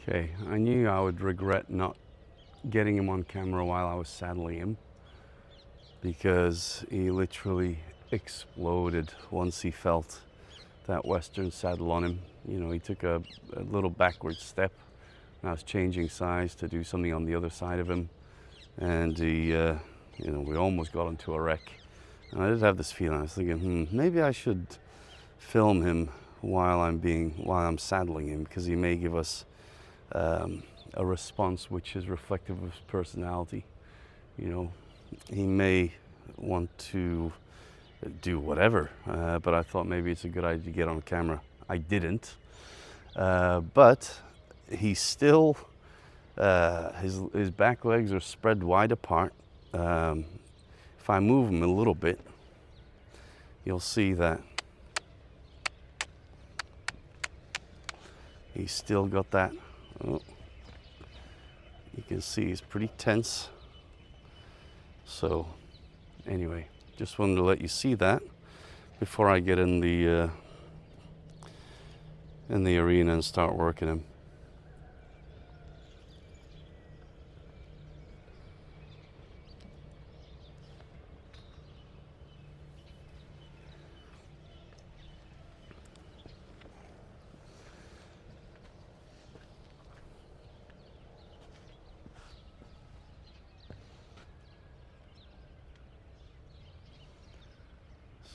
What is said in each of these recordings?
Okay, I knew I would regret not getting him on camera while I was saddling him, because he literally exploded once he felt that Western saddle on him. You know, he took a little backward step, and I was changing size to do something on the other side of him, and he, you know, we almost got into a wreck. And I did have this feeling. I was thinking, maybe I should film him while I'm saddling him, because he may give us a response which is reflective of his personality. You know, he may want to do whatever, but I thought maybe it's a good idea to get on camera. I didn't, but he's still, his back legs are spread wide apart. If I move him a little bit, you'll see that he's still got that. Oh, you can see he's pretty tense. So anyway, just wanted to let you see that before I get in the arena and start working him.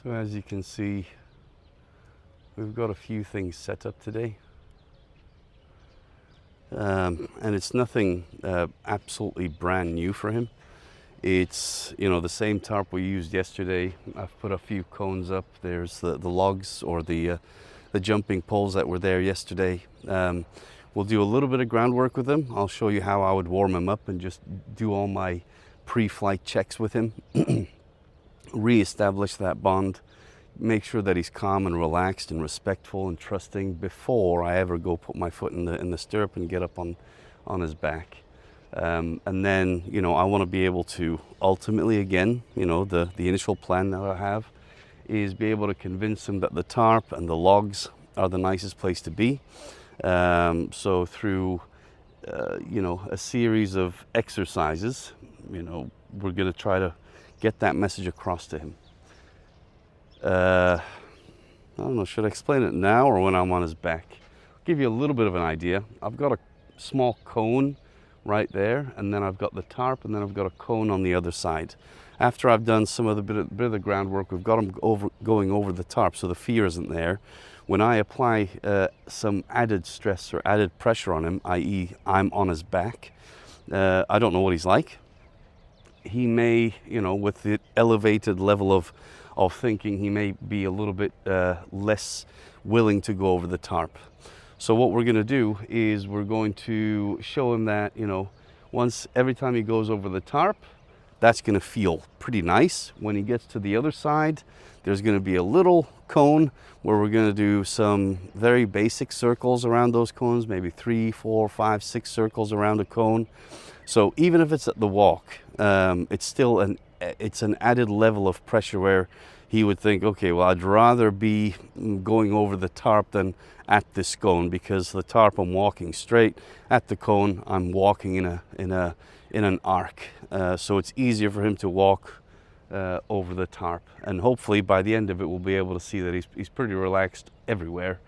So as you can see, we've got a few things set up today. And it's nothing absolutely brand new for him. It's, you know, the same tarp we used yesterday. I've put a few cones up. There's the logs or the jumping poles that were there yesterday. We'll do a little bit of groundwork with him. I'll show you how I would warm him up and just do all my pre-flight checks with him. Re-establish that bond, make sure that he's calm and relaxed and respectful and trusting before I ever go put my foot in the stirrup and get up on his back. And then, you know, I want to be able to ultimately, again, you know, the initial plan that I have is be able to convince him that the tarp and the logs are the nicest place to be. So through, you know, a series of exercises, you know, we're going to try to get that message across to him. I don't know, should I explain it now or when I'm on his back? I'll give you a little bit of an idea. I've got a small cone right there, and then I've got the tarp, and then I've got a cone on the other side. After I've done some of the bit of the groundwork, we've got him going over the tarp, so the fear isn't there. When I apply some added stress or added pressure on him, i.e. I'm on his back, I don't know what he's like. He may, you know, with the elevated level of thinking, he may be a little bit less willing to go over the tarp. So what we're going to do is we're going to show him that, you know, every time he goes over the tarp, that's going to feel pretty nice. When he gets to the other side, there's going to be a little cone where we're going to do some very basic circles around those cones, maybe 3, 4, 5, 6 circles around a cone. So even if it's at the walk, it's still it's an added level of pressure where he would think, okay, well, I'd rather be going over the tarp than at this cone, because the tarp I'm walking straight, at the cone I'm walking in an arc. So it's easier for him to walk over the tarp, and hopefully by the end of it we'll be able to see that he's pretty relaxed everywhere,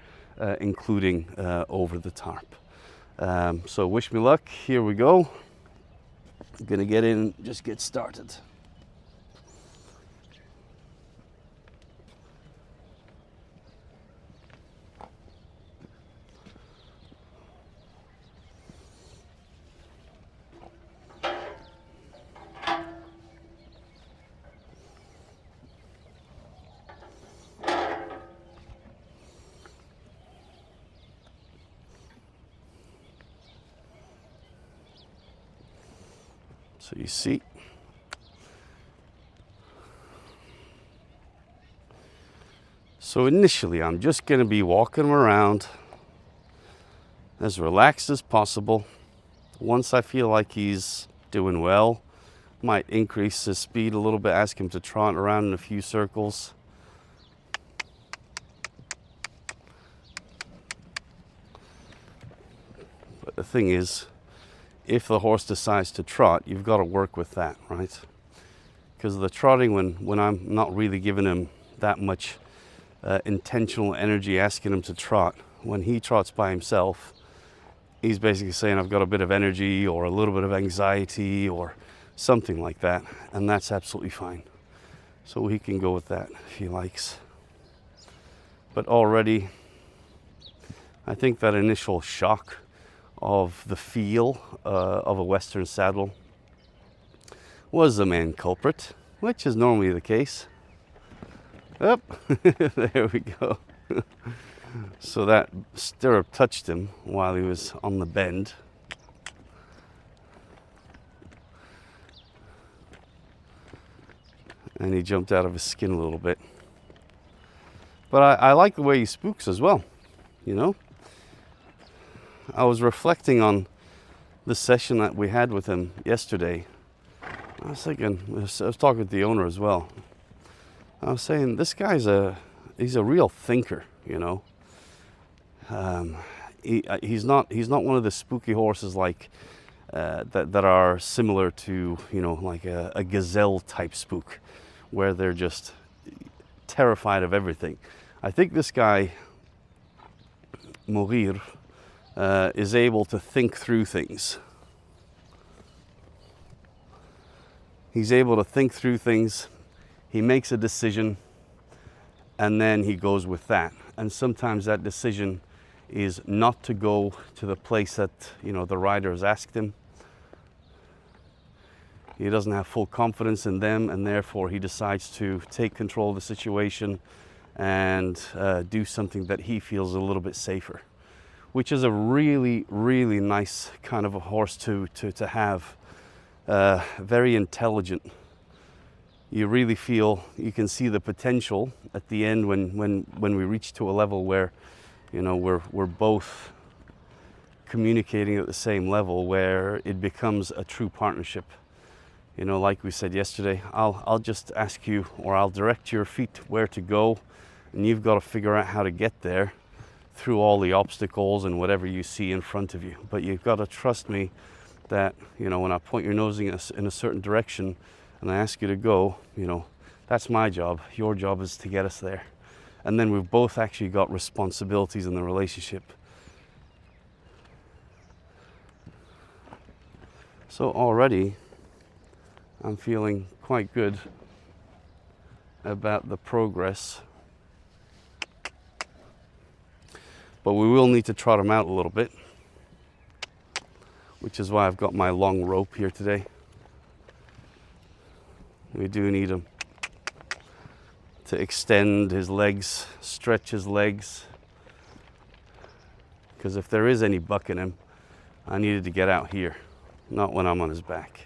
including over the tarp. So wish me luck. Here we go. I'm gonna get in and just get started. So you see, so initially I'm just going to be walking him around as relaxed as possible. Once I feel like he's doing well, might increase his speed a little bit, ask him to trot around in a few circles. the thing is, if the horse decides to trot, you've got to work with that, right? Because the trotting, when I'm not really giving him that much intentional energy asking him to trot, when he trots by himself, he's basically saying I've got a bit of energy or a little bit of anxiety or something like that, and that's absolutely fine. So he can go with that if he likes. But already, I think that initial shock of the feel of a Western saddle was the main culprit, which is normally the case. Up, there we go. So that stirrup touched him while he was on the bend. And he jumped out of his skin a little bit. But I like the way he spooks as well, you know? I was reflecting on the session that we had with him yesterday. I was thinking, I was talking with the owner as well. I was saying, this guy's he's a real thinker, you know? He's not one of the spooky horses like that are similar to, you know, like a gazelle type spook, where they're just terrified of everything. I think this guy, Mugheer, is able to think through things. He's able to think through things. He makes a decision, and then he goes with that. And sometimes that decision is not to go to the place that, you know, the rider has asked him. He doesn't have full confidence in them, and therefore he decides to take control of the situation and do something that he feels a little bit safer, which is a really, really nice kind of a horse to have. Very intelligent. You really feel, you can see the potential at the end when we reach to a level where, you know, we're both communicating at the same level, where it becomes a true partnership. You know, like we said yesterday, I'll just ask you, or I'll direct your feet where to go, and you've got to figure out how to get there through all the obstacles and whatever you see in front of you. But you've got to trust me that, you know, when I point your nose in a certain direction and I ask you to go, you know, that's my job. Your job is to get us there. And then we've both actually got responsibilities in the relationship. So already I'm feeling quite good about the progress. But we will need to trot him out a little bit, which is why I've got my long rope here today. We do need him to extend his legs, stretch his legs, because if there is any buck in him, I needed to get out here, not when I'm on his back.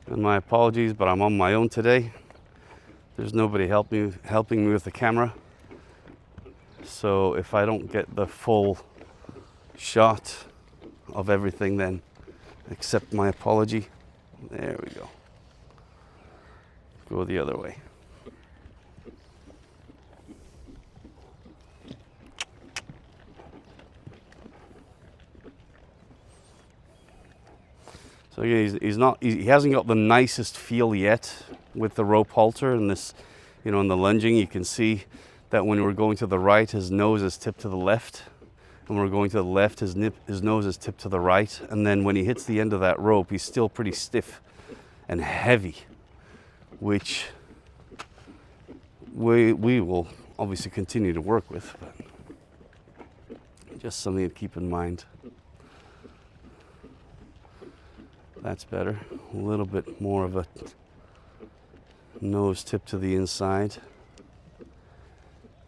And my apologies, but I'm on my own today. There's nobody helping me with the camera. So if I don't get the full shot of everything, then accept my apology. There we go. Go the other way. So yeah, he hasn't got the nicest feel yet with the rope halter and this, you know, in the lunging. You can see that when we're going to the right, his nose is tipped to the left. And when we're going to the left, his nose is tipped to the right. And then when he hits the end of that rope, he's still pretty stiff and heavy, which we will obviously continue to work with, but just something to keep in mind. That's better. A little bit more of a nose tip to the inside.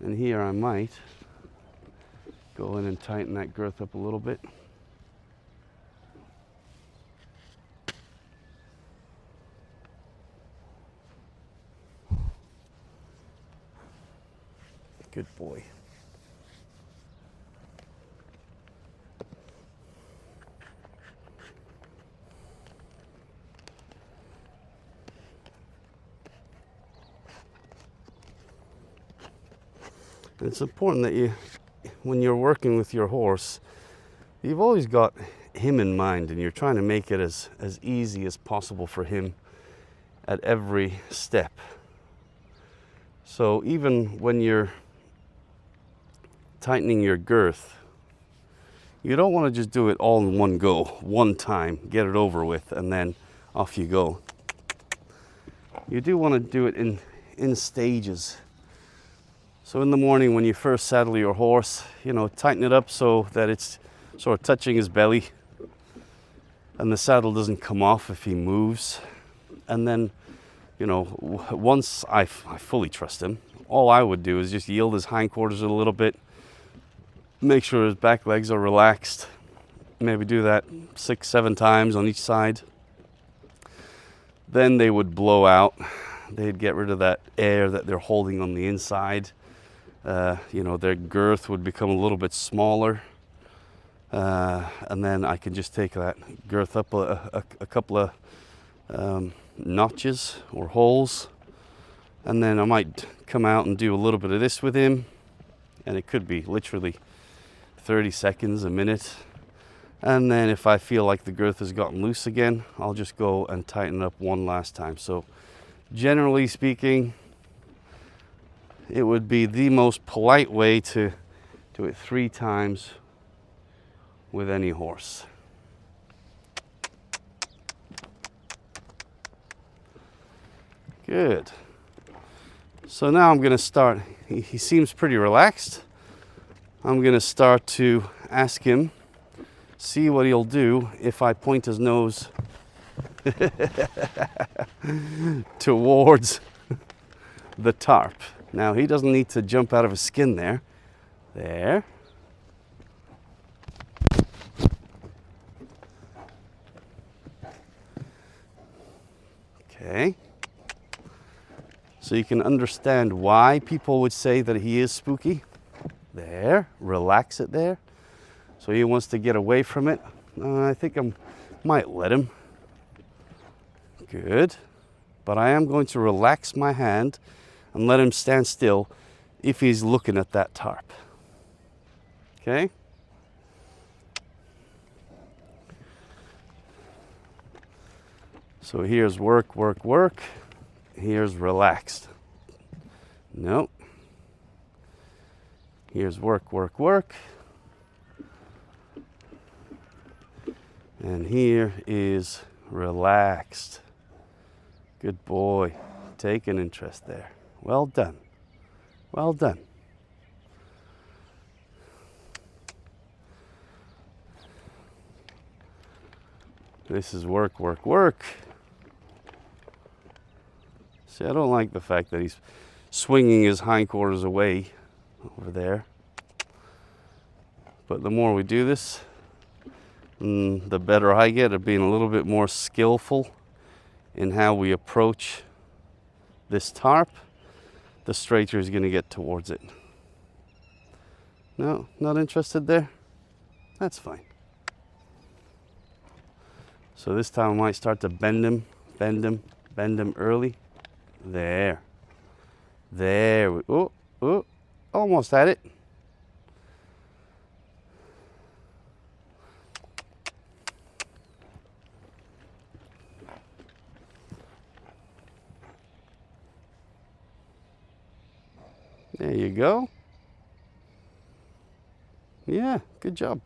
And here I might go in and tighten that girth up a little bit. Good boy. And it's important that you, when you're working with your horse, you've always got him in mind, and you're trying to make it as easy as possible for him at every step. So even when you're tightening your girth, you don't want to just do it all in one go, one time, get it over with, and then off you go. You do want to do it in stages. So in the morning when you first saddle your horse, you know, tighten it up so that it's sort of touching his belly and the saddle doesn't come off if he moves. And then, you know, once I fully trust him, all I would do is just yield his hindquarters a little bit, make sure his back legs are relaxed, maybe do that 6-7 times on each side. Then they would blow out. They'd get rid of that air that they're holding on the inside. You know, their girth would become a little bit smaller. And then I can just take that girth up a couple of notches or holes. And then I might come out and do a little bit of this with him. And it could be literally 30 seconds, a minute. And then if I feel like the girth has gotten loose again, I'll just go and tighten it up one last time. So generally speaking, it would be the most polite way to do it 3 times with any horse. Good. So now I'm going to start, he seems pretty relaxed. I'm going to start to ask him, see what he'll do if I point his nose towards the tarp. Now he doesn't need to jump out of his skin there. There. Okay. So you can understand why people would say that he is spooky. There, relax it there. So he wants to get away from it. I think I might let him. Good. But I am going to relax my hand and let him stand still if he's looking at that tarp. Okay? So here's work, work, work. Here's relaxed. Nope. Here's work, work, work. And here is relaxed. Good boy. Take an interest there. Well done. Well done. This is work, work, work. See, I don't like the fact that he's swinging his hindquarters away over there. But the more we do this, the better I get at being a little bit more skillful in how we approach this tarp, the straighter is going to get towards it. No, not interested there? That's fine. So this time I might start to bend him, bend him, bend him early. There. There. Oh, oh, almost had it. There you go. Yeah, good job.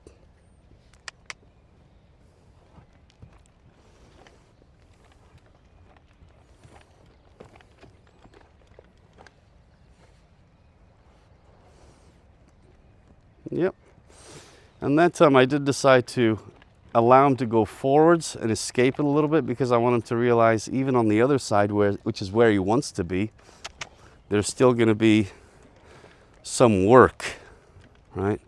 Yep. And that time I did decide to allow him to go forwards and escape it a little bit, because I want him to realize even on the other side, which is where he wants to be, there's still going to be some work, right?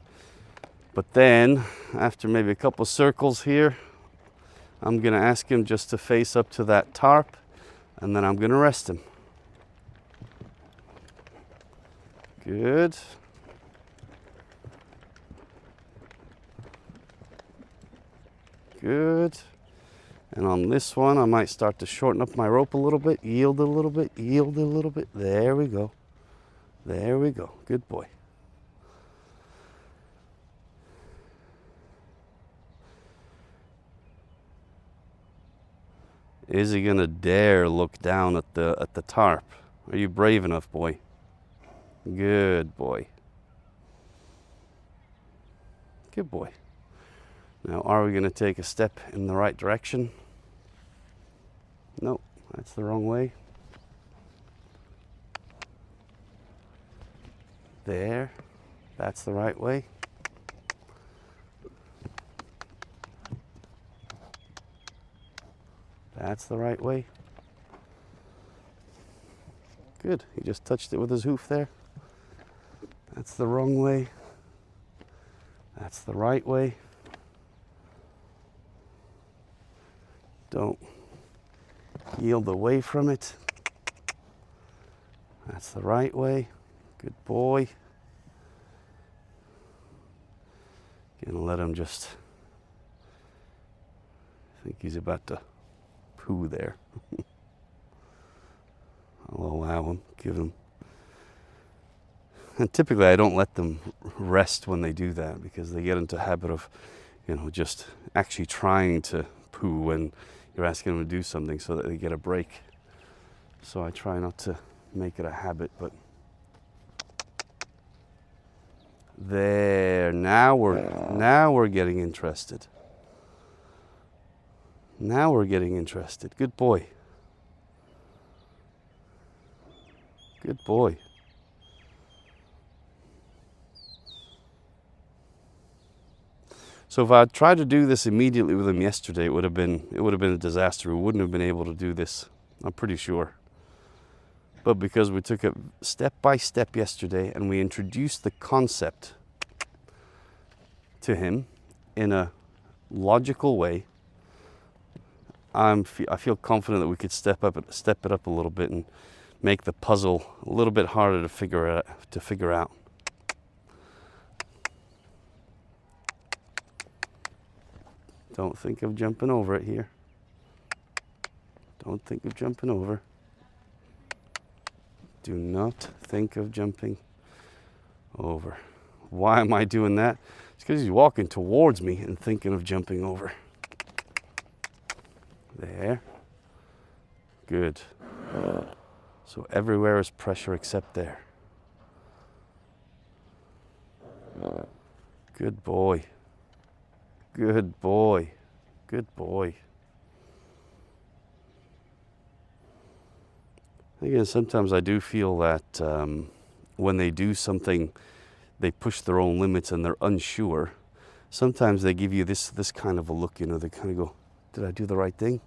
But then after maybe a couple circles here, I'm going to ask him just to face up to that tarp, and then I'm going to rest him. Good. Good. And on this one, I might start to shorten up my rope a little bit, yield a little bit, yield a little bit. There we go. There we go. Good boy. Is he gonna dare look down at the tarp? Are you brave enough, boy? Good boy. Good boy. Now, are we gonna take a step in the right direction? Nope, that's the wrong way. There, that's the right way. That's the right way. Good, he just touched it with his hoof there. That's the wrong way. That's the right way. Don't yield away from it. That's the right way. Good boy. Gonna let him just, I think he's about to poo there. I'll allow him, give him. And typically I don't let them rest when they do that because they get into a habit of, just actually trying to poo when you're asking them to do something so that they get a break. So I try not to make it a habit, but there, now we're getting interested. Now we're getting interested. Good boy. Good boy. So if I tried to do this immediately with him yesterday, it would have been a disaster. We wouldn't have been able to do this, I'm pretty sure. But because we took it step by step yesterday and we introduced the concept to him in a logical way, I feel confident that we could step it up a little bit and make the puzzle a little bit harder to figure out. Don't think of jumping over it here. Don't think of jumping over. Do not think of jumping over. Why am I doing that? It's because he's walking towards me and thinking of jumping over. There. Good. So everywhere is pressure except there. Good boy. Good boy. Good boy. Again, sometimes I do feel that when they do something, they push their own limits and they're unsure. Sometimes they give you this kind of a look, they kind of go, did I do the right thing?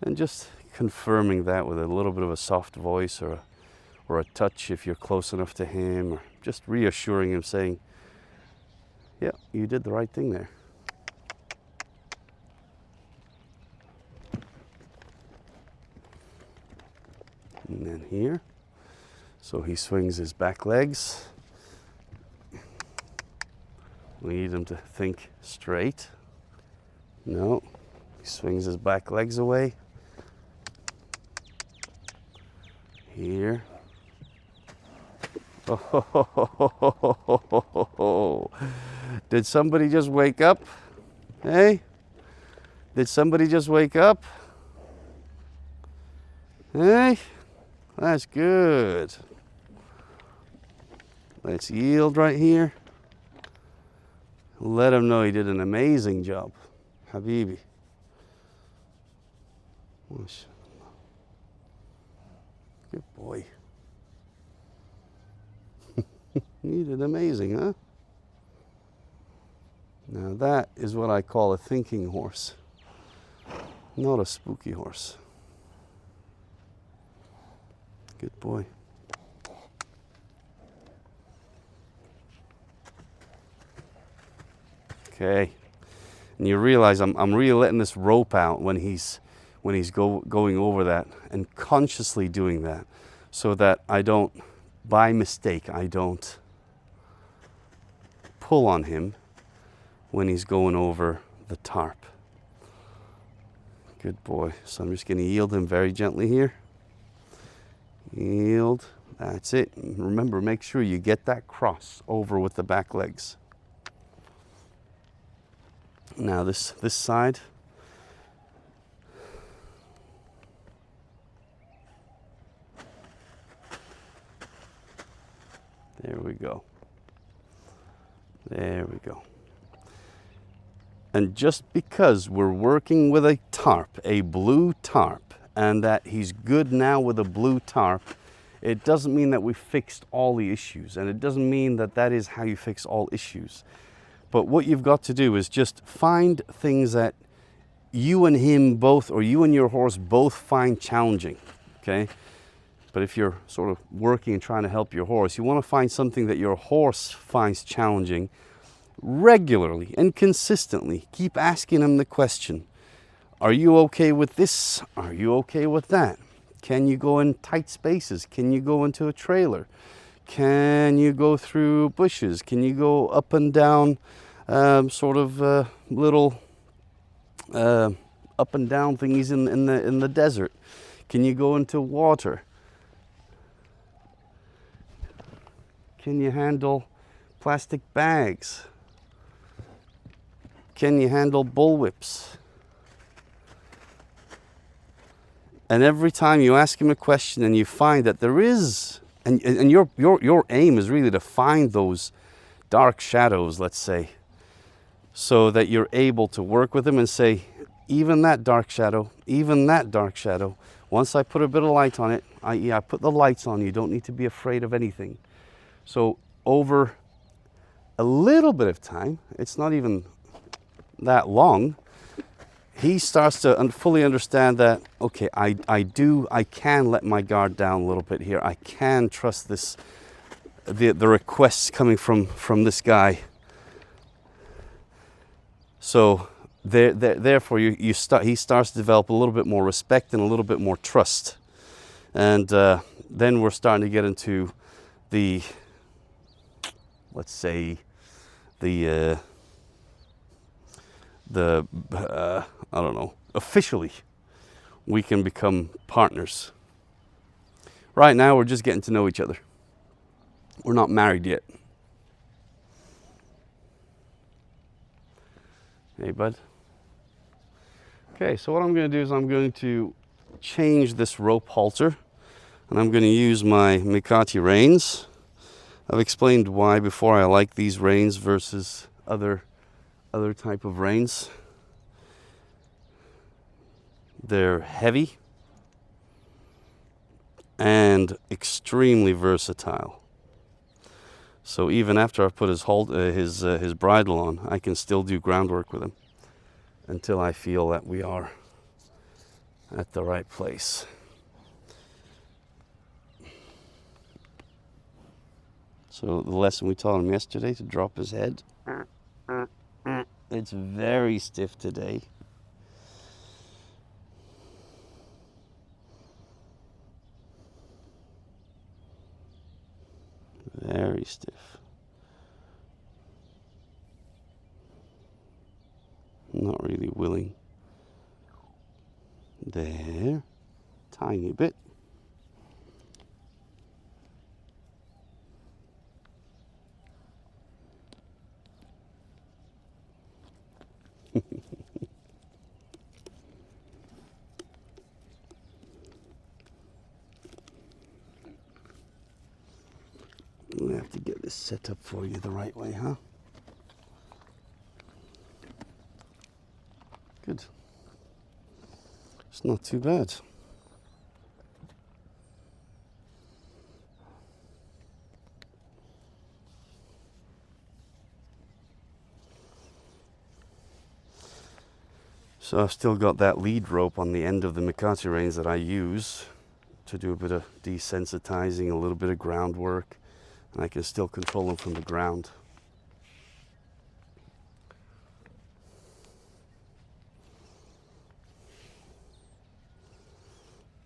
And just confirming that with a little bit of a soft voice or a touch if you're close enough to him, or just reassuring him, saying, yeah, you did the right thing there. And then here, so he swings his back legs. We need him to think straight. No, he swings his back legs away. Here. Oh, did somebody just wake up? Hey? Did somebody just wake up? Hey? That's good. Let's yield right here. Let him know he did an amazing job. Habibi. Good boy. You did amazing, huh? Now that is what I call a thinking horse, not a spooky horse. Good boy. Okay. And you realize I'm really letting this rope out when he's going over that, and consciously doing that, so that I don't, by mistake, I don't pull on him when he's going over the tarp. Good boy. So I'm just going to yield him very gently here. Yield. That's it. Remember, make sure you get that cross over with the back legs. Now this side. There we go. There we go. And just because we're working with a tarp, a blue tarp, and that he's good now with a blue tarp, it doesn't mean that we fixed all the issues. And it doesn't mean that that is how you fix all issues. But what you've got to do is just find things that you and him both, or you and your horse both find challenging, okay? But if you're sort of working and trying to help your horse, you want to find something that your horse finds challenging regularly and consistently. Keep asking him the question, are you okay with this? Are you okay with that? Can you go in tight spaces? Can you go into a trailer? Can you go through bushes? Can you go up and down little up and down thingies in the desert? Can you go into water? Can you handle plastic bags? Can you handle bullwhips? And every time you ask him a question and you find that there is, and your aim is really to find those dark shadows, let's say, so that you're able to work with him and say, even that dark shadow, once I put a bit of light on it, i.e. I put the lights on, you don't need to be afraid of anything. So over a little bit of time, it's not even that long, he starts to fully understand that, okay, I can let my guard down a little bit here. I can trust this, the requests coming from this guy. So therefore he starts to develop a little bit more respect and a little bit more trust. And then we're starting to get into the, let's say, I don't know, officially we can become partners. Right now we're just getting to know each other. We're not married yet. Hey, bud. Okay, so what I'm going to do is I'm going to change this rope halter, and I'm going to use my Mikati reins. I've explained why before I like these reins versus other type of reins. They're heavy and extremely versatile. So even after I've put his bridle on, I can still do groundwork with him until I feel that we are at the right place. So the lesson we taught him yesterday, to drop his head. It's very stiff today. Very stiff. Not really willing. There. Tiny bit. We have to get this set up for you the right way, huh? Good. It's not too bad. So I've still got that lead rope on the end of the Mikati reins that I use to do a bit of desensitizing, a little bit of groundwork, and I can still control them from the ground.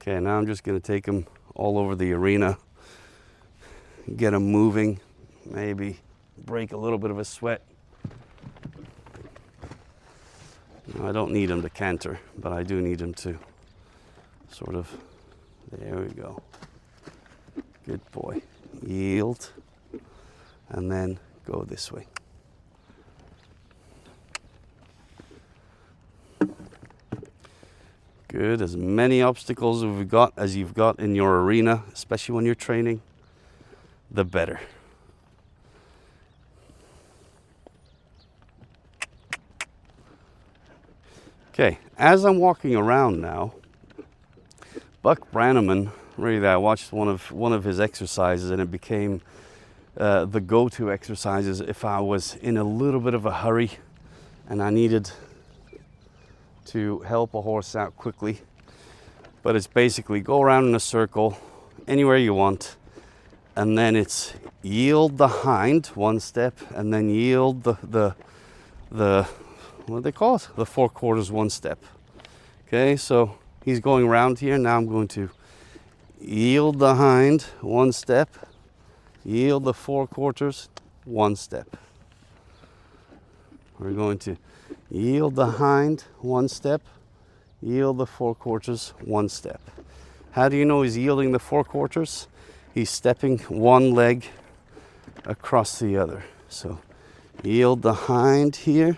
Okay, now I'm just going to take them all over the arena, get them moving, maybe break a little bit of a sweat. Now, I don't need them to canter, but I do need them to sort of, there we go. Good boy. Yield, and then go this way. Good. As many obstacles as you've got in your arena, especially when you're training, the better. Okay, as I'm walking around now, Buck Brannaman, really, I watched one of his exercises, and it became the go-to exercises if I was in a little bit of a hurry and I needed to help a horse out quickly. But it's basically go around in a circle anywhere you want, and then it's yield the hind one step, and then yield the what do they call it? The forequarters one step. Okay, so he's going around here. Now I'm going to yield the hind one step, yield the forequarters one step. We're going to yield the hind one step, yield the forequarters one step. How do you know he's yielding the forequarters? He's stepping one leg across the other. So yield the hind here,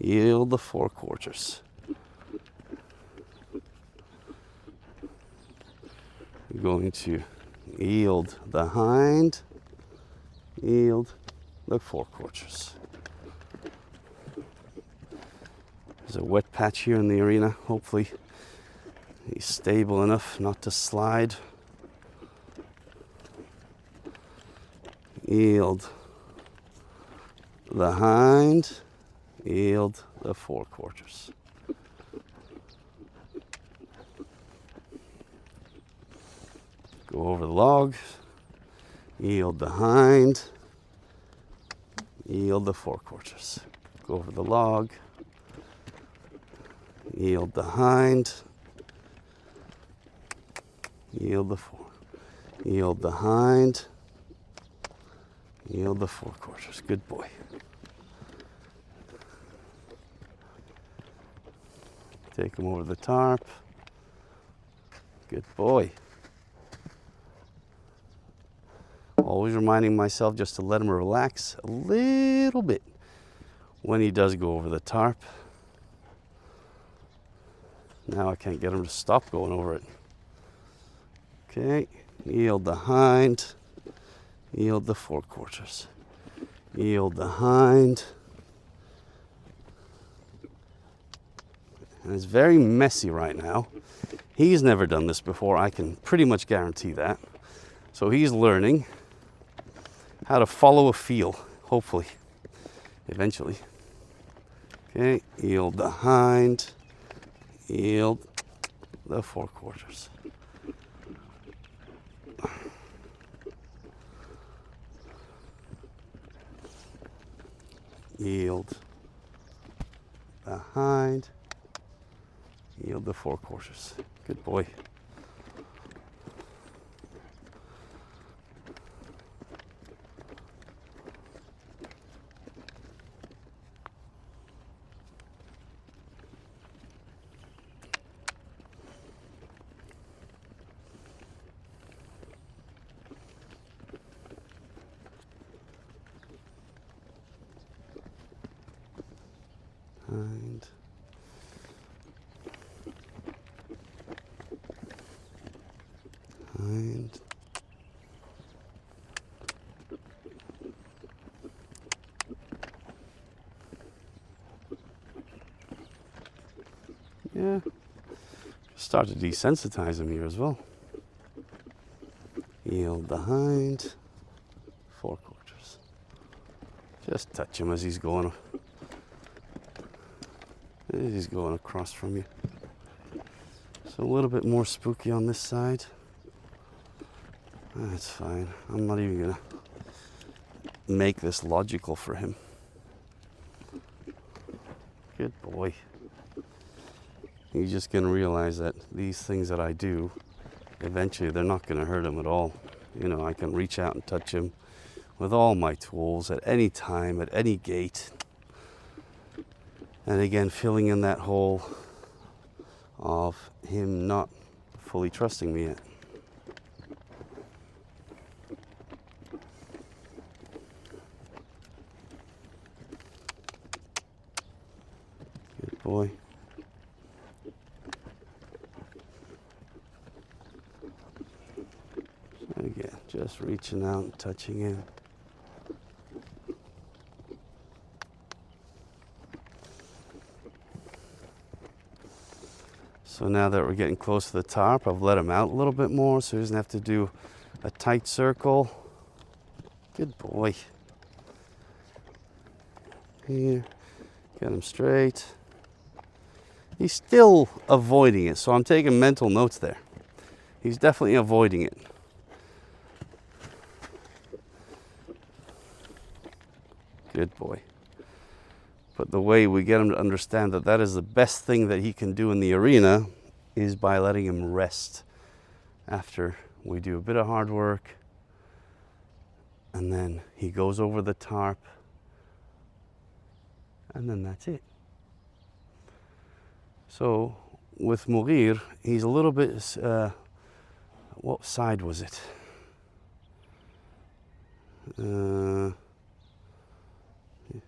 yield the forequarters. We're going to yield the hind, yield the forequarters. There's a wet patch here in the arena. Hopefully he's stable enough not to slide. Yield the hind, yield the forequarters. Go over the log, yield the hind, yield the forequarters. Go over the log, yield the hind, yield the yield the hind, yield the forequarters. Good boy. Take him over the tarp. Good boy. Always reminding myself just to let him relax a little bit when he does go over the tarp. Now I can't get him to stop going over it. Okay, yield the hind, yield the forequarters. Yield the hind. And it's very messy right now. He's never done this before, I can pretty much guarantee that. So he's learning how to follow a feel, hopefully, eventually. Okay, yield the hind, yield the forequarters. Yield the hind, yield the forequarters. Good boy. Hind. Hind. Yeah. Start to desensitize him here as well. Yield the hind. Forequarters. Just touch him as he's going. He's going across from you. So a little bit more spooky on this side. That's fine. I'm not even gonna make this logical for him. Good boy. He's just gonna realize that these things that I do, eventually they're not gonna hurt him at all. You know, I can reach out and touch him with all my tools at any time, at any gait. And again, filling in that hole of him not fully trusting me yet. Good boy. Again, just reaching out and touching him. So now that we're getting close to the tarp, I've let him out a little bit more so he doesn't have to do a tight circle. Good boy. Here, get him straight. He's still avoiding it, so I'm taking mental notes there. He's definitely avoiding it. Good boy. But the way we get him to understand that that is the best thing that he can do in the arena is by letting him rest after we do a bit of hard work. And then he goes over the tarp. And then that's it. So with Mugheer, he's a little bit, what side was it?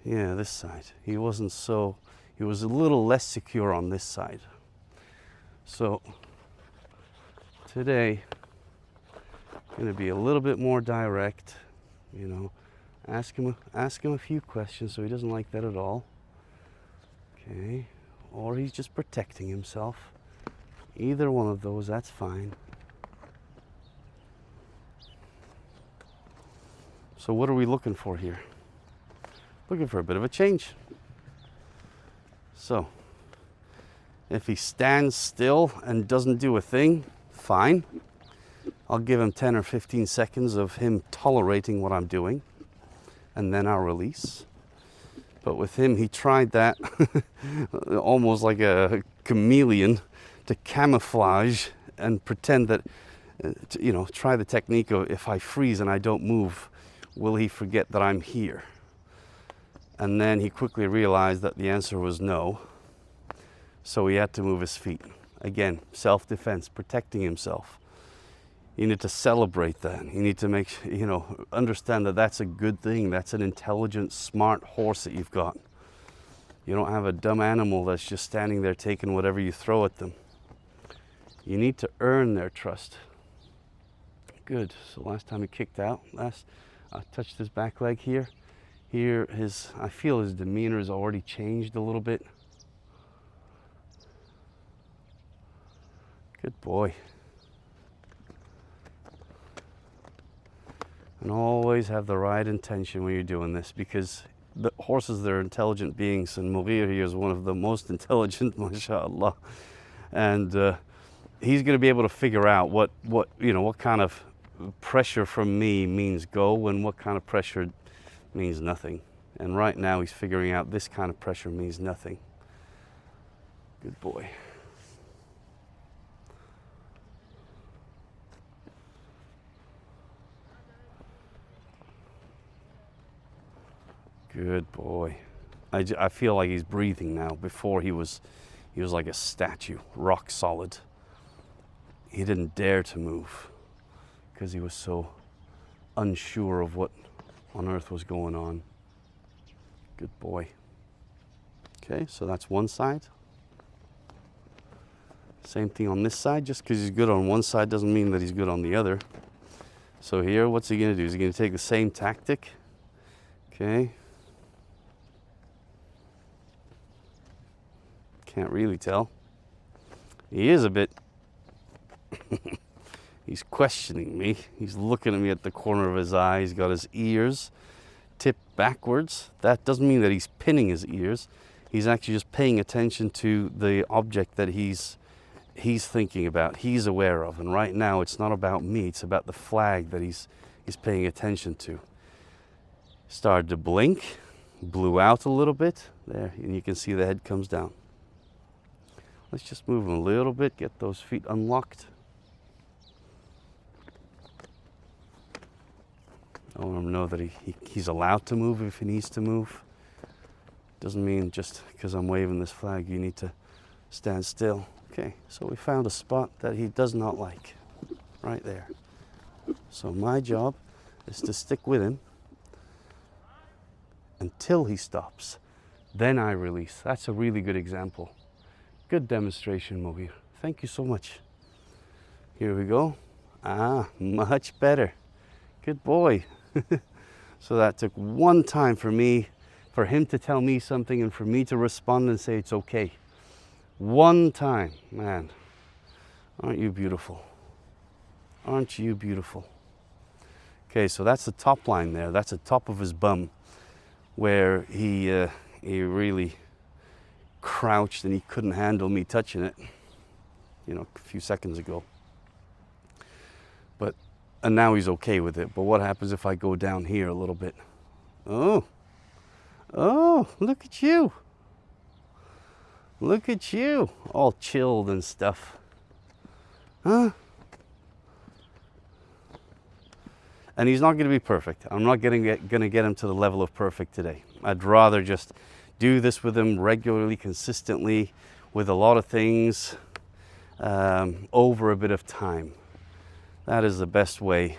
Yeah, this side. He was a little less secure on this side. So today, I'm going to be a little bit more direct, you know, ask him a few questions so he doesn't like that at all. Okay, or he's just protecting himself. Either one of those, that's fine. So what are we looking for here? Looking for a bit of a change. So, if he stands still and doesn't do a thing, fine. I'll give him 10 or 15 seconds of him tolerating what I'm doing, and then I'll release. But with him, he tried that almost like a chameleon to camouflage and pretend that, you know, try the technique of if I freeze and I don't move, will he forget that I'm here? And then he quickly realized that the answer was no. So he had to move his feet. Again, self-defense, protecting himself. You need to celebrate that. You need to make, you know, understand that that's a good thing. That's an intelligent, smart horse that you've got. You don't have a dumb animal that's just standing there taking whatever you throw at them. You need to earn their trust. Good. So last time he kicked out, I touched his back leg here. Here, I feel his demeanor has already changed a little bit. Good boy. And always have the right intention when you're doing this, because the horses, they're intelligent beings, and Mugheer here is one of the most intelligent, mashallah. And he's going to be able to figure out what kind of pressure from me means go and what kind of pressure means nothing. And right now he's figuring out this kind of pressure means nothing. Good boy. Good boy. I feel like he's breathing now. Before he was like a statue, rock solid. He didn't dare to move because he was so unsure of what on earth was going on. Good boy. Okay, so that's one side. Same thing on this side. Just because he's good on one side doesn't mean that he's good on the other. So here, what's he going to do? Is he going to take the same tactic? Okay. Can't really tell. He is a bit. He's questioning me. He's looking at me at the corner of his eye. He's got his ears tipped backwards. That doesn't mean that he's pinning his ears. He's actually just paying attention to the object that he's thinking about, he's aware of. And right now it's not about me, it's about the flag that he's paying attention to. Started to blink, blew out a little bit. There, and you can see the head comes down. Let's just move him a little bit, get those feet unlocked. I want him to know that he's allowed to move if he needs to move. Doesn't mean just because I'm waving this flag you need to stand still. Okay, so we found a spot that he does not like, right there. So my job is to stick with him until he stops. Then I release. That's a really good example. Good demonstration, Mugheer. Thank you so much. Here we go. Ah, much better. Good boy. So that took one time for him to tell me something and for me to respond and say it's okay. One time, man. Aren't you beautiful? Aren't you beautiful? Okay, so that's the top line there. That's the top of his bum, where he really crouched and he couldn't handle me touching it, you know, a few seconds ago. And now he's okay with it. But what happens if I go down here a little bit? Oh, look at you. Look at you, all chilled and stuff. Huh? And he's not going to be perfect. I'm not going to get him to the level of perfect today. I'd rather just do this with him regularly, consistently, with a lot of things, over a bit of time. That is the best way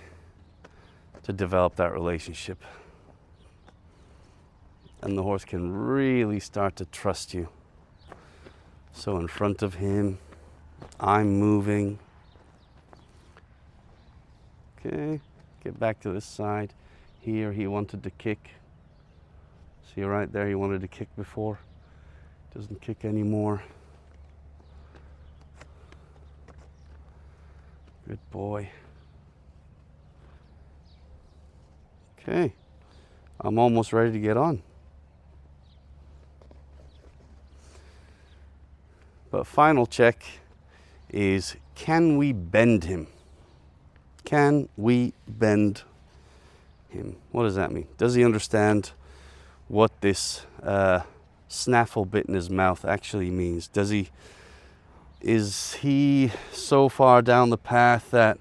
to develop that relationship. And the horse can really start to trust you. So in front of him, I'm moving. Okay, get back to this side. Here he wanted to kick. See right there, he wanted to kick before. Doesn't kick anymore. Good boy. Okay, I'm almost ready to get on. But final check is, can we bend him? Can we bend him? What does that mean? Does he understand what this snaffle bit in his mouth actually means? Is he so far down the path that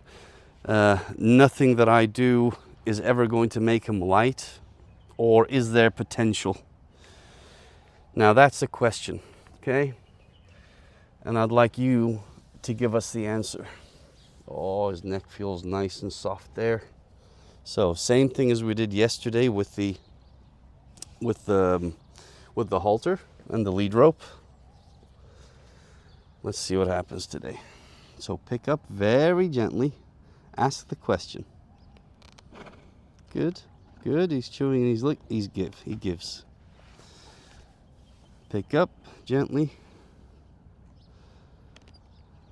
nothing that I do is ever going to make him light? Or is there potential? Now that's the question, okay? And I'd like you to give us the answer. Oh, his neck feels nice and soft there. So same thing as we did yesterday with the halter and the lead rope. Let's see what happens today. So pick up very gently. Ask the question. Good, good. He's chewing and he gives. Pick up gently.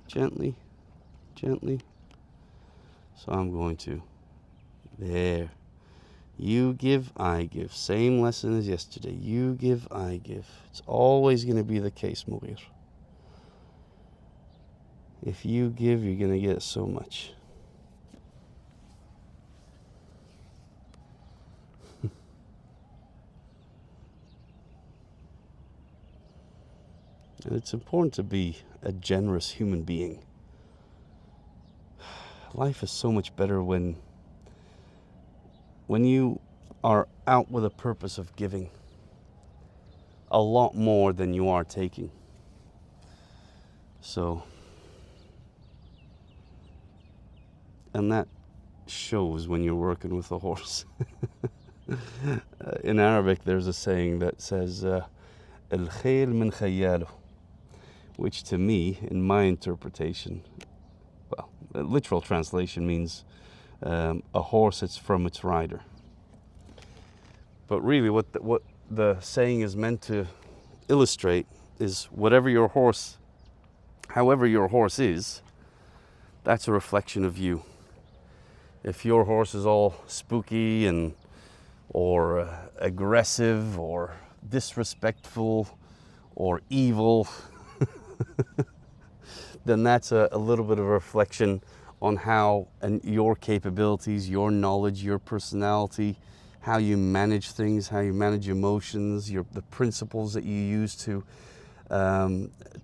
Gently, gently. So I'm going to. There. You give, I give. Same lesson as yesterday. You give, I give. It's always going to be the case, Mugheer. If you give, you're going to get so much. And it's important to be a generous human being. Life is so much better when you are out with a purpose of giving a lot more than you are taking. So, and that shows when you're working with a horse. In Arabic, there's a saying that says, "El-khayl min khayyalu," which to me, in my interpretation, well, a literal translation means a horse that's from its rider. But really what the saying is meant to illustrate is however your horse is, that's a reflection of you. If your horse is all spooky or aggressive or disrespectful or evil, then that's a little bit of a reflection on how and your capabilities, your knowledge, your personality, how you manage things, how you manage emotions, the principles that you use to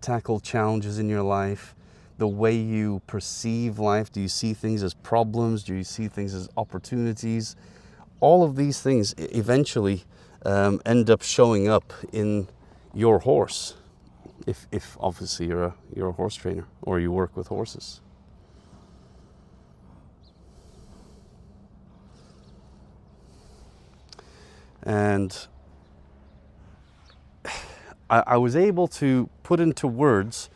tackle challenges in your life, the way you perceive life. Do you see things as problems? Do you see things as opportunities? All of these things eventually end up showing up in your horse. If obviously you're a horse trainer or you work with horses. And I was able to put into words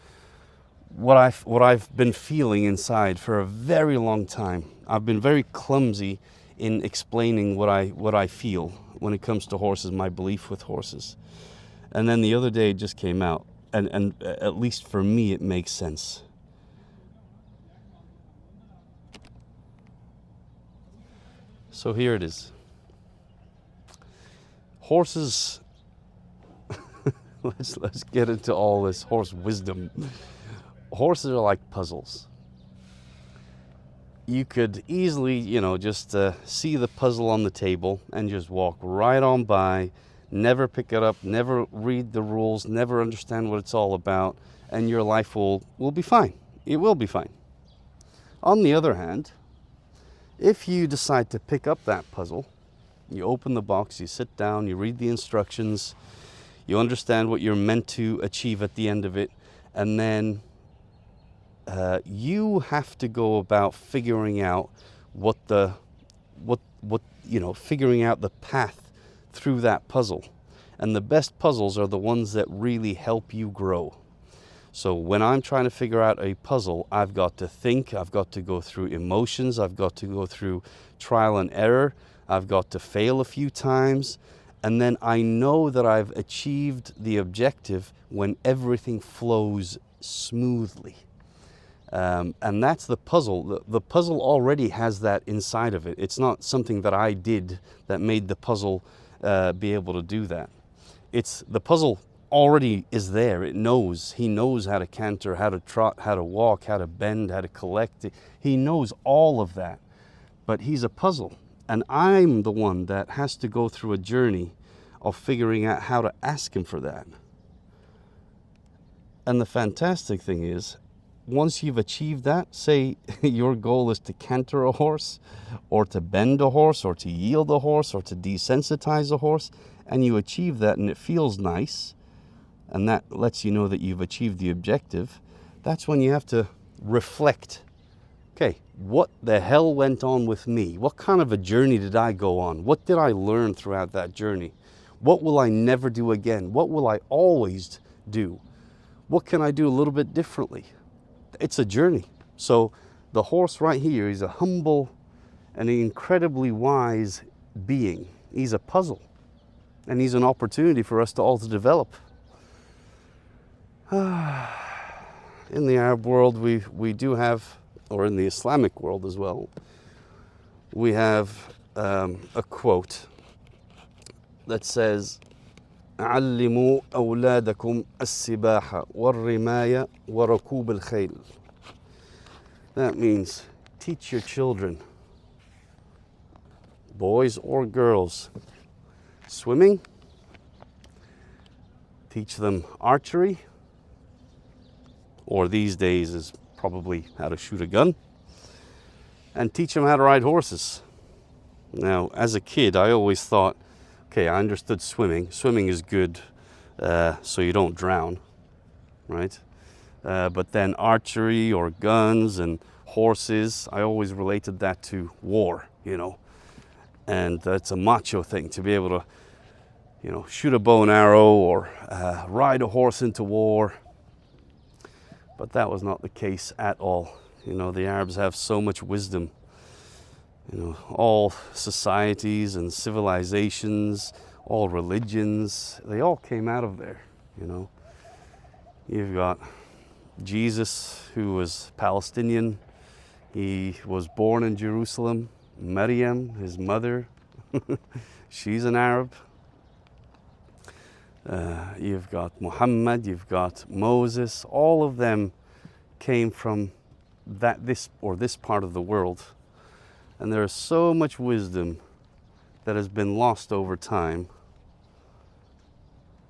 what I've been feeling inside for a very long time. I've been very clumsy in explaining what I feel when it comes to horses, my belief with horses. And then the other day it just came out. and at least for me, it makes sense. So here it is. Horses, let's get into all this horse wisdom. Horses are like puzzles. You could easily, just see the puzzle on the table and just walk right on by, never pick it up, never read the rules, never understand what it's all about, and your life will be fine. It will be fine. On the other hand, if you decide to pick up that puzzle, you open the box, you sit down, you read the instructions, you understand what you're meant to achieve at the end of it, and then you have to go about figuring out figuring out the path through that puzzle. And the best puzzles are the ones that really help you grow. So when I'm trying to figure out a puzzle, I've got to think, I've got to go through emotions, I've got to go through trial and error, I've got to fail a few times, and then I know that I've achieved the objective when everything flows smoothly. And that's the puzzle. The puzzle already has that inside of it. It's not something that I did that made the puzzle be able to do that. It's the puzzle already is there. It knows. He knows how to canter, how to trot, how to walk, how to bend, how to collect. He knows all of that. But he's a puzzle. And I'm the one that has to go through a journey of figuring out how to ask him for that. And the fantastic thing is, once you've achieved that, say your goal is to canter a horse, or to bend a horse, or to yield a horse, or to desensitize a horse, and you achieve that and it feels nice, and that lets you know that you've achieved the objective, that's when you have to reflect. Okay, what the hell went on with me? What kind of a journey did I go on? What did I learn throughout that journey? What will I never do again? What will I always do? What can I do a little bit differently? It's a journey. So the horse right here is a humble and an incredibly wise being. He's a puzzle, and he's an opportunity for us to all to develop. In the Arab world, we do have, or in the Islamic world as well, we have a quote that says, علموا أولادكم السباحة والرماية وركوب الخيل. That means teach your children, boys or girls, swimming, teach them archery, or these days is probably how to shoot a gun, and teach them how to ride horses. Now, as a kid, I always thought, okay, I understood swimming. Swimming is good so you don't drown, right? But then archery or guns and horses, I always related that to war, And that's a macho thing, to be able to, shoot a bow and arrow or ride a horse into war. But that was not the case at all. The Arabs have so much wisdom. All societies and civilizations, all religions, they all came out of there, You've got Jesus, who was Palestinian. He was born in Jerusalem. Maryam, his mother, she's an Arab. You've got Muhammad, you've got Moses. All of them came from this part of the world. And there is so much wisdom that has been lost over time,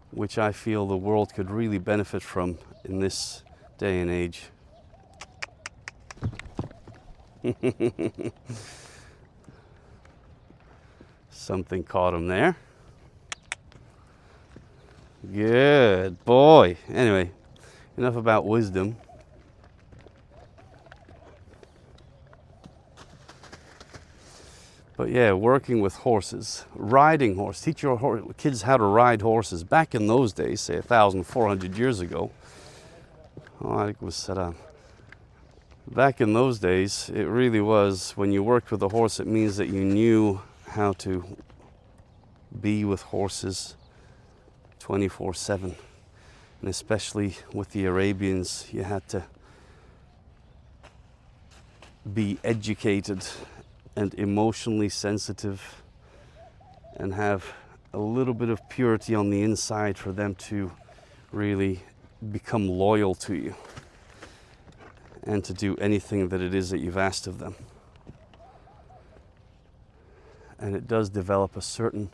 which I feel the world could really benefit from in this day and age. Something caught him there. Good boy. Anyway, enough about wisdom. But yeah, working with horses, riding horse, teach your kids how to ride horses. Back in those days, say 1,400 years ago, back in those days, it really was, when you worked with a horse, it means that you knew how to be with horses 24/7. And especially with the Arabians, you had to be educated and emotionally sensitive and have a little bit of purity on the inside for them to really become loyal to you and to do anything that it is that you've asked of them. And it does develop a certain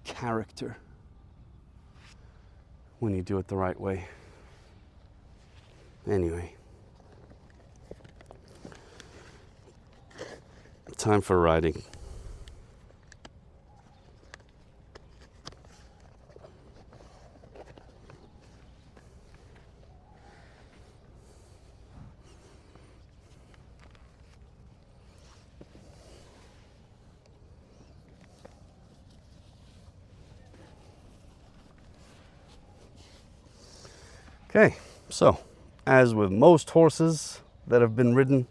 character when you do it the right way. Anyway, time for riding. Okay, so as with most horses that have been ridden,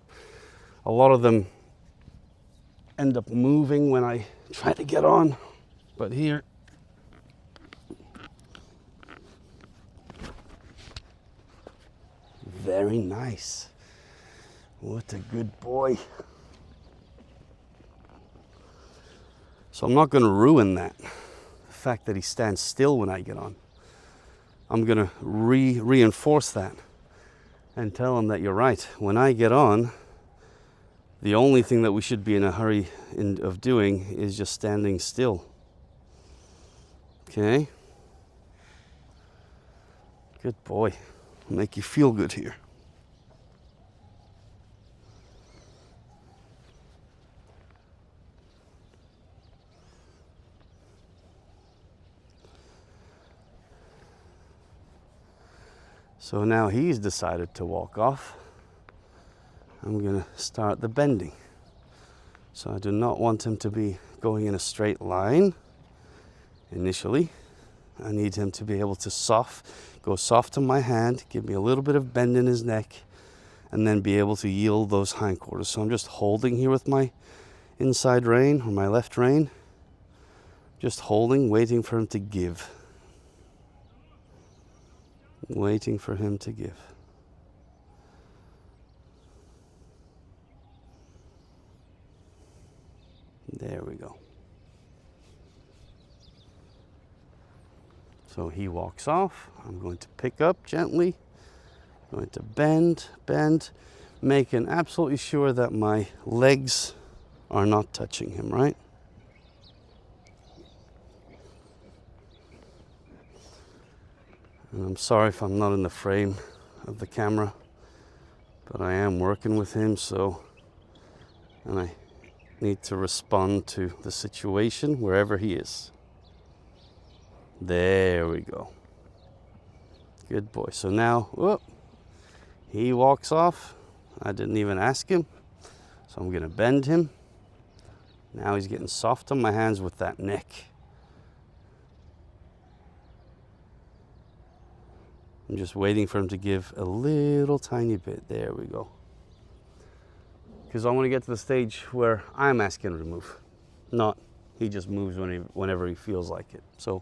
a lot of them end up moving when I try to get on, but here, very nice. What a good boy. So I'm not going to ruin that, the fact that he stands still when I get on. I'm going to reinforce that and tell him that you're right. When I get on, the only thing that we should be in a hurry of doing is just standing still. Okay? Good boy. I'll make you feel good here. So now he's decided to walk off. I'm going to start the bending. So I do not want him to be going in a straight line initially. I need him to be able to go soft to my hand, give me a little bit of bend in his neck, and then be able to yield those hindquarters. So I'm just holding here with my inside rein or my left rein. Just holding, waiting for him to give. Waiting for him to give. There we go. So he walks off. I'm going to pick up gently. I'm going to bend, making absolutely sure that my legs are not touching him, right? And I'm sorry if I'm not in the frame of the camera, but I am working with him, and I need to respond to the situation wherever he is. There we go. Good boy. So now, whoop, he walks off. I didn't even ask him, so I'm going to bend him. Now he's getting soft on my hands with that neck. I'm just waiting for him to give a little tiny bit. There we go. Because I want to get to the stage where I'm asking him to move, not he just moves whenever he feels like it. So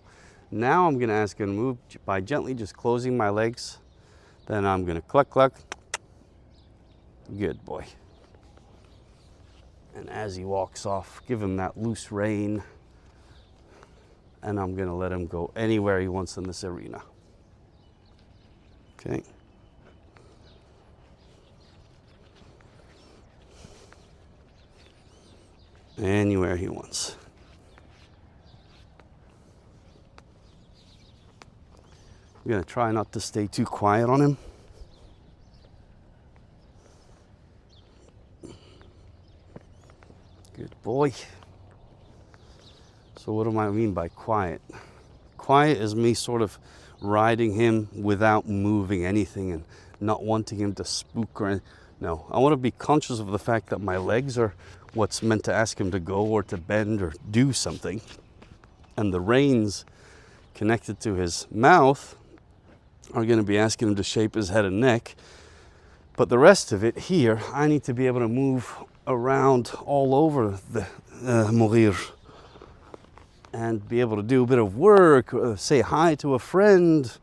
now I'm going to ask him to move by gently just closing my legs. Then I'm going to cluck, cluck. Good boy. And as he walks off, give him that loose rein. And I'm going to let him go anywhere he wants in this arena. Okay. Anywhere he wants. I'm going to try not to stay too quiet on him. Good boy. So what do I mean by quiet? Quiet is me sort of riding him without moving anything and not wanting him to spook or anything. No, I want to be conscious of the fact that my legs are what's meant to ask him to go or to bend or do something. And the reins connected to his mouth are going to be asking him to shape his head and neck. But the rest of it here, I need to be able to move around all over the Mugheer and be able to do a bit of work, say hi to a friend,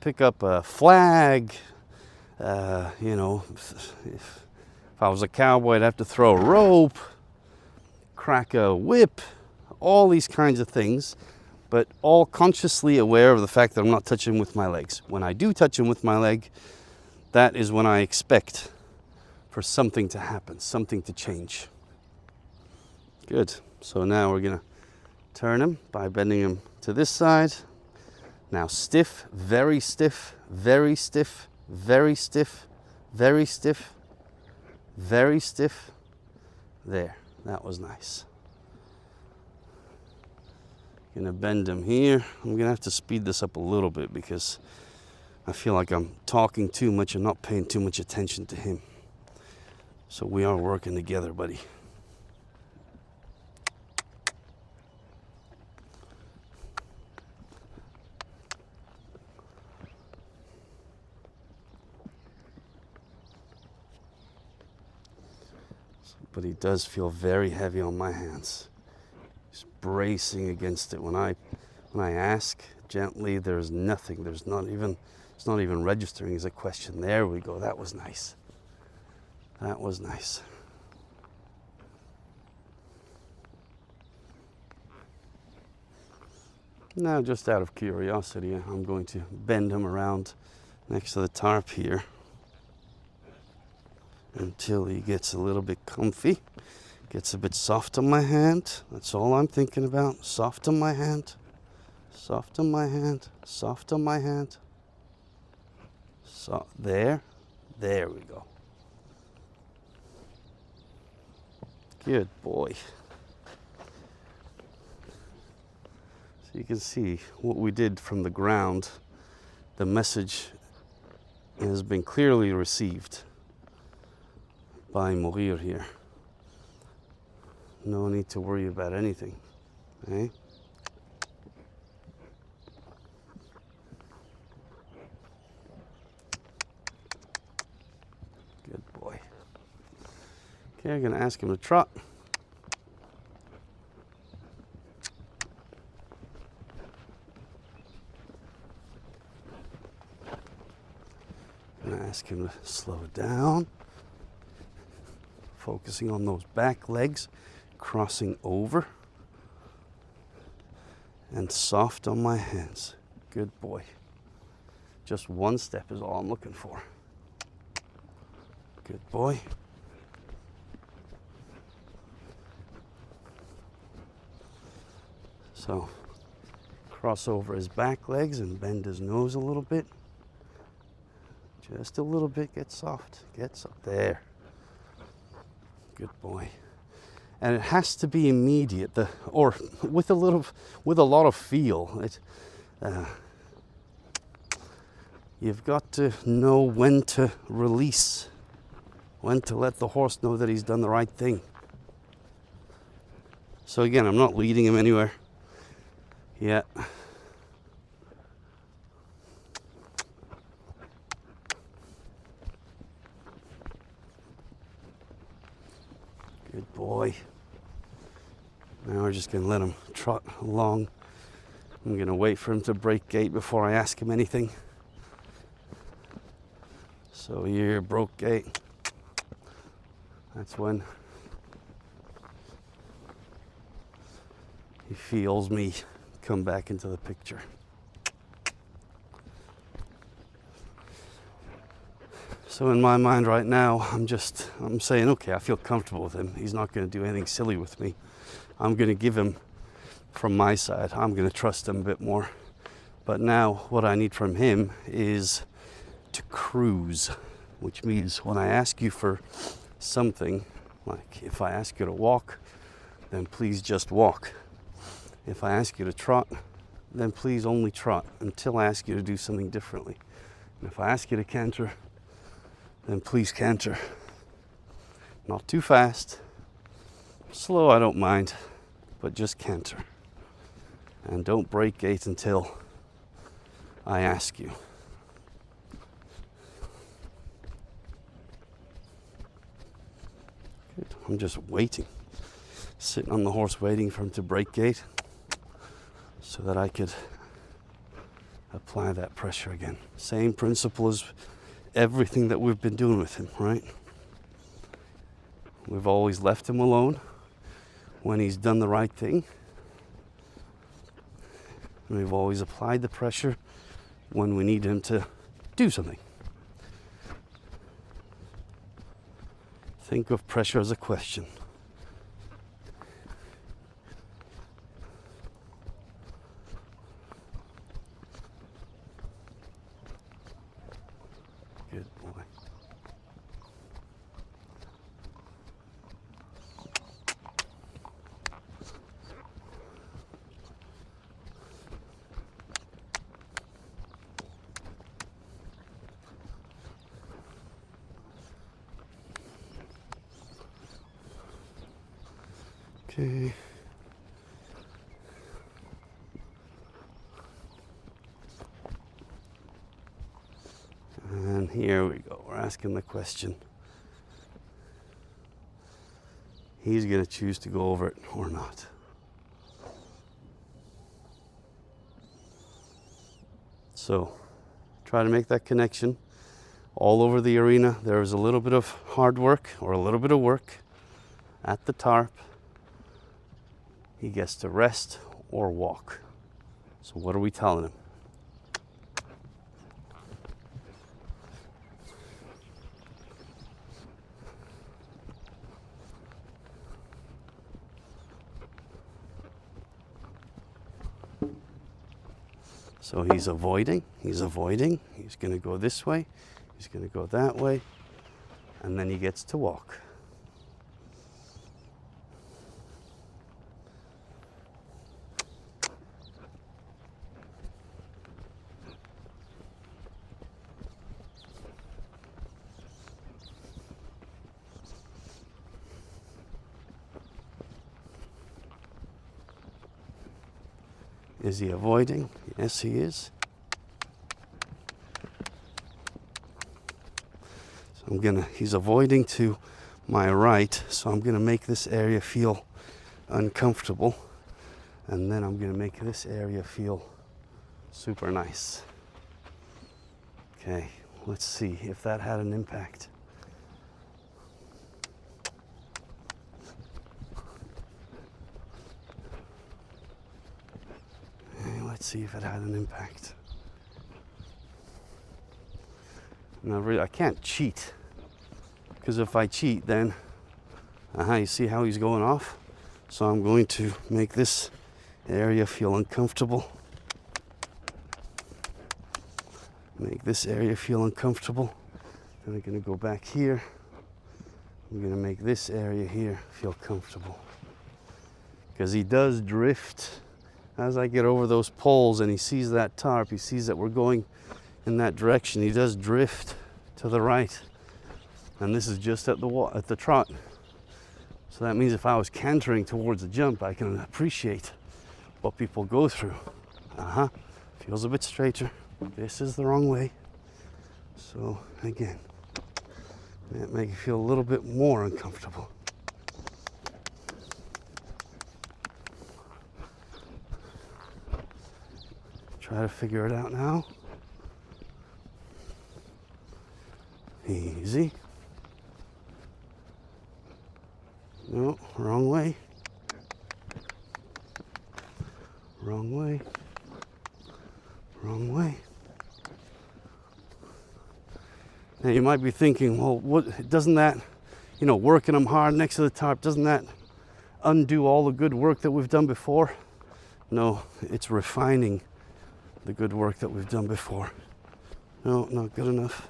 pick up a flag. You know, if I was a cowboy, I'd have to throw a rope, crack a whip, all these kinds of things, but all consciously aware of the fact that I'm not touching with my legs. When I do touch him with my leg, that is when I expect for something to happen, something to change. Good. So now we're going to turn him by bending him to this side. Now stiff, very stiff, very stiff, very stiff, very stiff, very stiff. There, that was nice. Gonna bend him here. I'm gonna have to speed this up a little bit because I feel like I'm talking too much and not paying too much attention to him. So we are working together, buddy. But he does feel very heavy on my hands. He's bracing against it. When I ask gently, there's nothing. It's not even registering as a question. There we go. That was nice. That was nice. Now, just out of curiosity, I'm going to bend him around next to the tarp here until he gets a little bit comfy, gets a bit soft on my hand. That's all I'm thinking about. Soft on my hand, soft on my hand, soft on my hand. So there we go. Good boy. So you can see what we did from the ground. The message has been clearly received by Mugheer here. No need to worry about anything. Eh? Good boy. Okay, I'm gonna ask him to trot. I'm gonna ask him to slow it down. Focusing on those back legs, crossing over, and soft on my hands. Good boy. Just one step is all I'm looking for. Good boy. So, cross over his back legs and bend his nose a little bit. Just a little bit, get soft, get soft. There. Good boy. And it has to be immediate, or with a lot of feel. You've got to know when to release, when to let the horse know that he's done the right thing. So again, I'm not leading him anywhere yet. Good boy. Now we're just going to let him trot along. I'm going to wait for him to break gait before I ask him anything. So here, broke gait. That's when he feels me come back into the picture. So in my mind right now, I'm saying, okay, I feel comfortable with him. He's not going to do anything silly with me. I'm going to give him from my side. I'm going to trust him a bit more. But now what I need from him is to cruise, which means when I ask you for something, like if I ask you to walk, then please just walk. If I ask you to trot, then please only trot until I ask you to do something differently. And if I ask you to canter, then please canter. Not too fast. Slow, I don't mind, but just canter. And don't break gait until I ask you. Good. I'm just waiting. Sitting on the horse waiting for him to break gait so that I could apply that pressure again. Same principle as everything that we've been doing with him, right? We've always left him alone when he's done the right thing. And we've always applied the pressure when we need him to do something. Think of pressure as a question. Good boy. Okay. And here we go. We're asking the question. He's going to choose to go over it or not. So, try to make that connection. All over the arena, there is a little bit of hard work or a little bit of work at the tarp. He gets to rest or walk. So what are we telling him? So he's avoiding, he's going to go this way, he's going to go that way, and then he gets to walk. Is he avoiding? Yes, he is. So he's avoiding to my right, so I'm gonna make this area feel uncomfortable, and then I'm gonna make this area feel super nice. Okay, let's see if that had an impact. Let's see if it had an impact. Now, really, I can't cheat, because if I cheat, then, you see how he's going off? So I'm going to make this area feel uncomfortable. Make this area feel uncomfortable. Then I'm going to go back here. I'm going to make this area here feel comfortable. Because he does drift. As I get over those poles and he sees that tarp, he sees that we're going in that direction, he does drift to the right. And this is just at the trot. So that means if I was cantering towards the jump, I can appreciate what people go through. Feels a bit straighter. This is the wrong way. So again, that makes you feel a little bit more uncomfortable. Try to figure it out now. Easy. No, wrong way. Wrong way. Wrong way. Now you might be thinking, well, what doesn't that, working them hard next to the tarp, doesn't that undo all the good work that we've done before? No, it's refining the good work that we've done before. No, not good enough.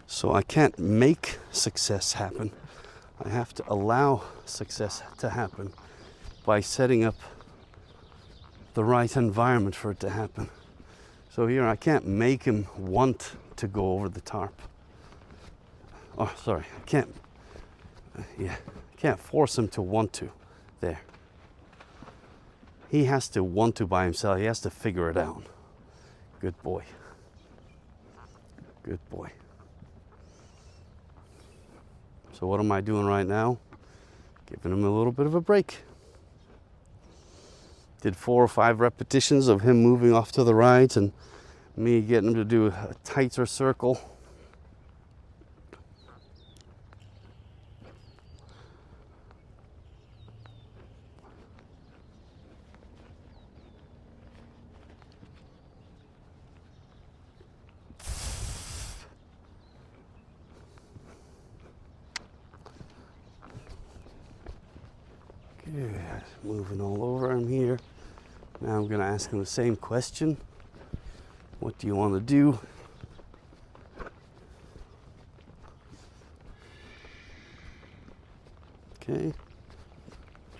So I can't make success happen. I have to allow success to happen by setting up the right environment for it to happen. So here I can't make him want to go over the tarp. Oh, sorry, I can't force him to want to. There. He has to want to by himself. He has to figure it out. Good boy. Good boy. So what am I doing right now? Giving him a little bit of a break. Did 4 or 5 repetitions of him moving off to the right and me getting him to do a tighter circle. Good, moving all over him here. Now I'm going to ask him the same question. What do you want to do? Okay,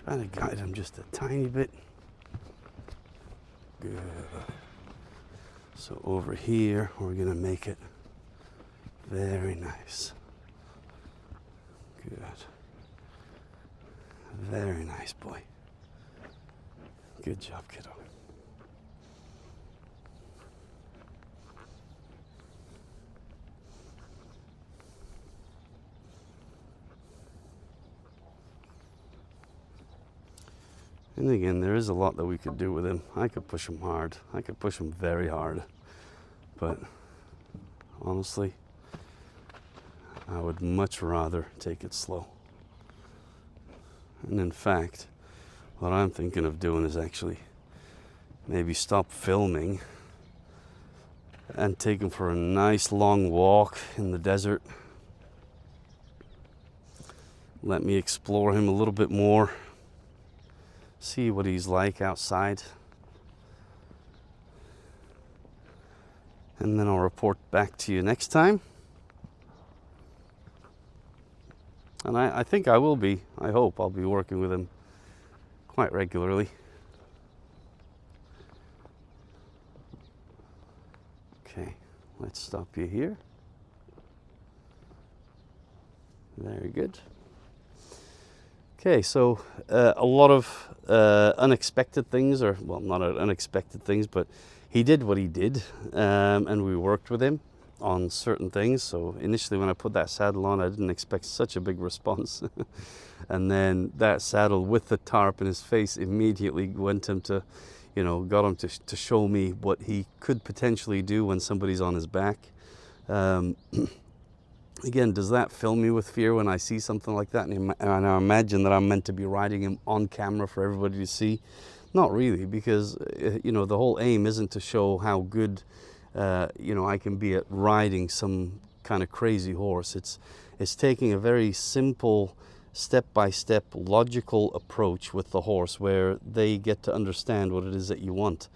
trying to guide him just a tiny bit. Good. So over here, we're going to make it very nice. Good. Very nice, boy. Good job, kiddo. And again, there is a lot that we could do with him. I could push him hard. I could push him very hard. But honestly, I would much rather take it slow. And in fact, what I'm thinking of doing is actually maybe stop filming and take him for a nice long walk in the desert. Let me explore him a little bit more. See what he's like outside. And then I'll report back to you next time. And I think I will be, I hope I'll be working with him quite regularly. Okay, let's stop you here. Very good. Okay, so a lot of unexpected things, or well, not unexpected things, but he did what he did, and we worked with him on certain things. So initially when I put that saddle on, I didn't expect such a big response. And then that saddle with the tarp in his face immediately went him to, you know, got him to show me what he could potentially do when somebody's on his back. Again, does that fill me with fear when I see something like that? And I imagine that I'm meant to be riding him on camera for everybody to see. Not really, because, you know, the whole aim isn't to show how good you know, I can be at riding some kind of crazy horse. It's taking a very simple, step-by-step, logical approach with the horse where they get to understand what it is that you want.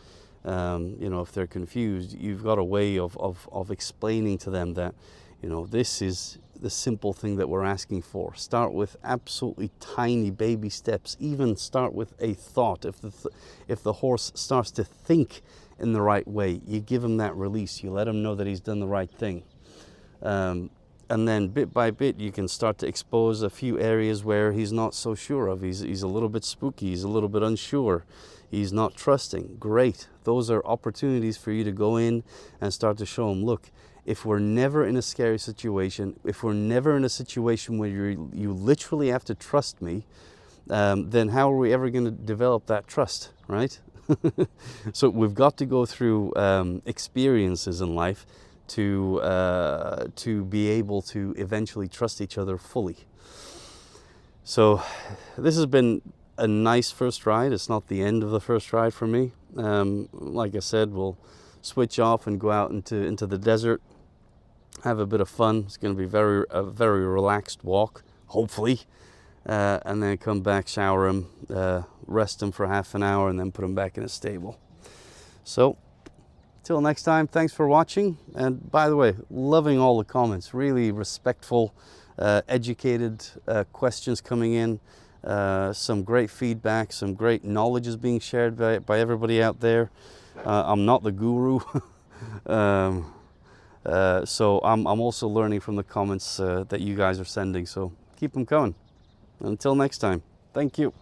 You know, if they're confused, you've got a way of explaining to them that, you know, this is the simple thing that we're asking for. Start with absolutely tiny baby steps. Even start with a thought. If the horse starts to think in the right way, you give him that release. You let him know that he's done the right thing. And then bit by bit, you can start to expose a few areas where he's not so sure of. He's a little bit spooky. He's a little bit unsure. He's not trusting. Great. Those are opportunities for you to go in and start to show him, look, if we're never in a scary situation, if we're never in a situation where you literally have to trust me, then how are we ever going to develop that trust, right? So we've got to go through experiences in life to be able to eventually trust each other fully. So this has been a nice first ride. It's not the end of the first ride for me. Like I said, we'll switch off and go out into the desert, have a bit of fun. It's going to be a very relaxed walk, hopefully. And then come back, shower him, rest him for half an hour, and then put him back in a stable. So, till next time, thanks for watching. And by the way, loving all the comments, really respectful, educated questions coming in, some great feedback, some great knowledge is being shared by everybody out there. I'm not the guru. So I'm also learning from the comments that you guys are sending, so keep them coming. Until next time, thank you.